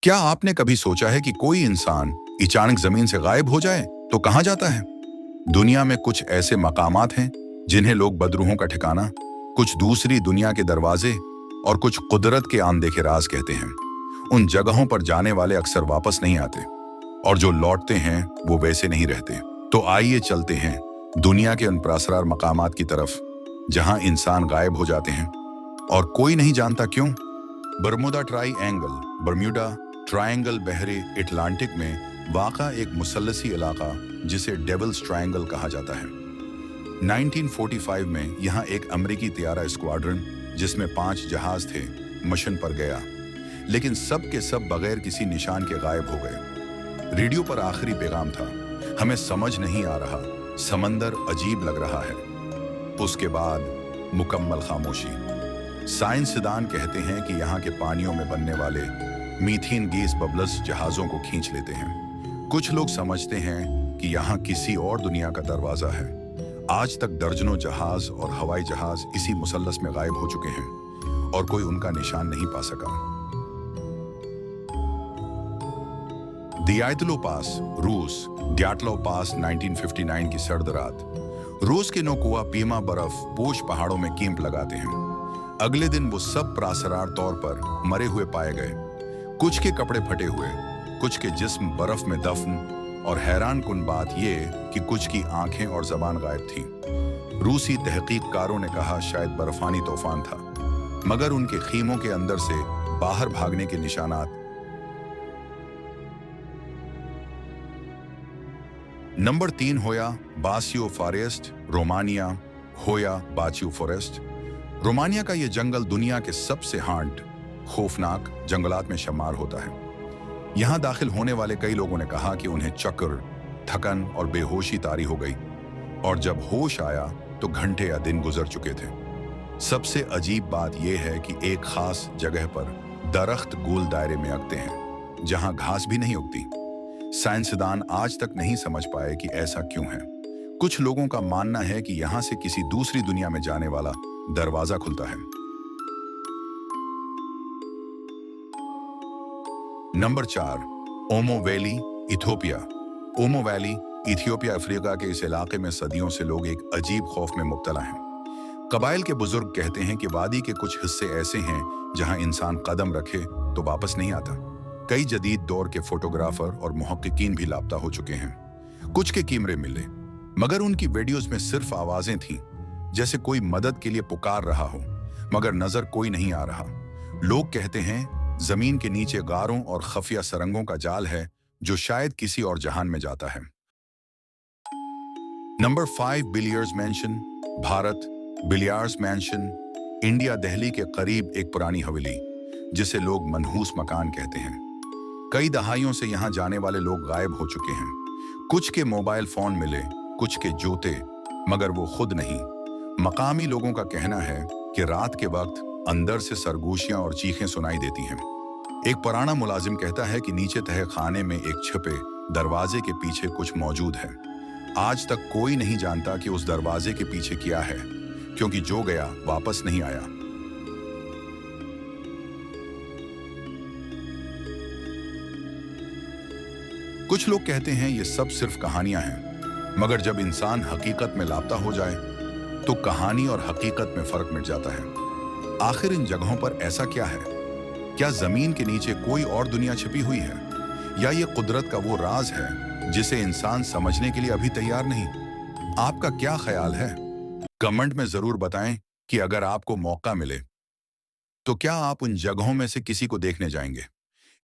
क्या आपने कभी सोचा है कि कोई इंसान अचानक जमीन से गायब हो जाए तो कहाँ जाता है? दुनिया में कुछ ऐसे मकामात हैं जिन्हें लोग बदरूहों का ठिकाना, कुछ दूसरी दुनिया के दरवाजे और कुछ कुदरत के अनदेखे राज कहते हैं। उन जगहों पर जाने वाले अक्सर वापस नहीं आते और जो लौटते हैं वो वैसे नहीं रहते। तो आइए चलते हैं दुनिया के उन पुरअसरार मकामात की तरफ जहां इंसान गायब हो जाते हैं और कोई नहीं जानता क्यों। बरमुदा ट्रायंगल बहरे अटलांटिक में वाक़ा एक मुसल्लसी इलाका जिसे डेविल्स ट्रायंगल कहा जाता है। 1945 में यहाँ एक अमेरिकी तैयारा स्क्वाड्रन जिसमें 5 जहाज थे मिशन पर गया, लेकिन सब के सब बगैर किसी निशान के गायब हो गए। रेडियो पर आखिरी पैगाम था, हमें समझ नहीं आ रहा, समंदर अजीब लग रहा है। उसके बाद मुकम्मल खामोशी। साइंसदान कहते हैं कि यहाँ के पानियों में बनने वाले मीथेन गैस बबल्स जहाजों को खींच लेते हैं। कुछ लोग समझते हैं कि यहाँ किसी और दुनिया का दरवाजा है। आज तक दर्जनों जहाज और हवाई जहाज इसी मुसल्लस में गायब हो चुके हैं और कोई उनका निशान नहीं पा सका। दियातलो पास, रूस। ड्याटलो पास 1959 की सर्द रात। रूस के नौकुआ पीमा बर्फ पोश पहाड़ों में कैंप लगाते हैं। अगले दिन वो सब प्रासरार तौर पर मरे हुए पाए गए। कुछ के कपड़े फटे हुए, कुछ के जिस्म बर्फ में दफन, और हैरान कुन बात यह कि कुछ की आंखें और जबान गायब थीं। रूसी तहकीककारों ने कहा शायद बर्फानी तूफान था, मगर उनके खीमों के अंदर से बाहर भागने के निशानात। नंबर 3 होया बासियो फॉरेस्ट, रोमानिया। होया बाचियो फॉरेस्ट। रोमानिया का यह जंगल दुनिया के सबसे खौफनाक जंगलात में शुमार होता है। यहां दाखिल होने वाले कई लोगों ने कहा कि उन्हें चक्कर, थकन और बेहोशी तारी हो गई, और जब होश आया तो घंटे या दिन गुजर चुके थे। सबसे अजीब बात यह है कि एक खास जगह पर दरख्त गोल दायरे में उगते हैं जहां घास भी नहीं उगती। साइंसदान आज तक नहीं समझ पाए कि ऐसा क्यों है। कुछ लोगों का मानना है कि यहां से किसी दूसरी दुनिया में जाने वाला दरवाजा खुलता है। Number 4, Omo Valley, Ethiopia. Omo Valley, Ethiopia Africa के इस इलाके में सदियों से लोग एक अजीब खौफ में मुब्तला हैं। कबाइल के बुजुर्ग कहते हैं कि वादी के कुछ हिस्से ऐसे हैं जहां इंसान कदम रखे तो वापस नहीं आता। कई जदीद दौर के फोटोग्राफर और मुहक्किकीन भी लापता हो चुके हैं। कुछ के कैमरे मिले, मगर उनकी वीडियोस में सिर्फ आवाजें थीं, जैसे कोई मदद के लिए पुकार रहा हो, मगर नजर कोई नहीं आ रहा। लोग कहते हैं जमीन के नीचे गारों और खफिया सरंगों का जाल है जो शायद किसी और जहान में जाता है। Number 5, billiards mention, Bharat. Billiards mention, India, Delhi के करीब एक पुरानी हवेली जिसे लोग मनहूस मकान कहते हैं। कई दहाइयों से यहां जाने वाले लोग गायब हो चुके हैं। कुछ के मोबाइल फोन मिले, कुछ के जूते, मगर वो खुद नहीं। मकामी लोगों का कहना है कि रात के वक्त अंदर से सरगोशियां और चीखें सुनाई देती हैं। एक पुराना मुलाजिम कहता है कि नीचे तहे खाने में एक छिपे दरवाजे के पीछे कुछ मौजूद है। आज तक कोई नहीं जानता कि उस दरवाजे के पीछे क्या है, क्योंकि जो गया वापस नहीं आया। कुछ लोग कहते हैं ये सब सिर्फ कहानियां हैं, मगर जब इंसान हकीकत में लापता हो जाए तो कहानी और हकीकत में फर्क मिट जाता है। आखिर इन जगहों पर ऐसा क्या है? क्या जमीन के नीचे कोई और दुनिया छिपी हुई है, या ये कुदरत का वो राज है जिसे इंसान समझने के लिए अभी तैयार नहीं? आपका क्या ख्याल है? कमेंट में जरूर बताएं कि अगर आपको मौका मिले तो क्या आप उन जगहों में से किसी को देखने जाएंगे।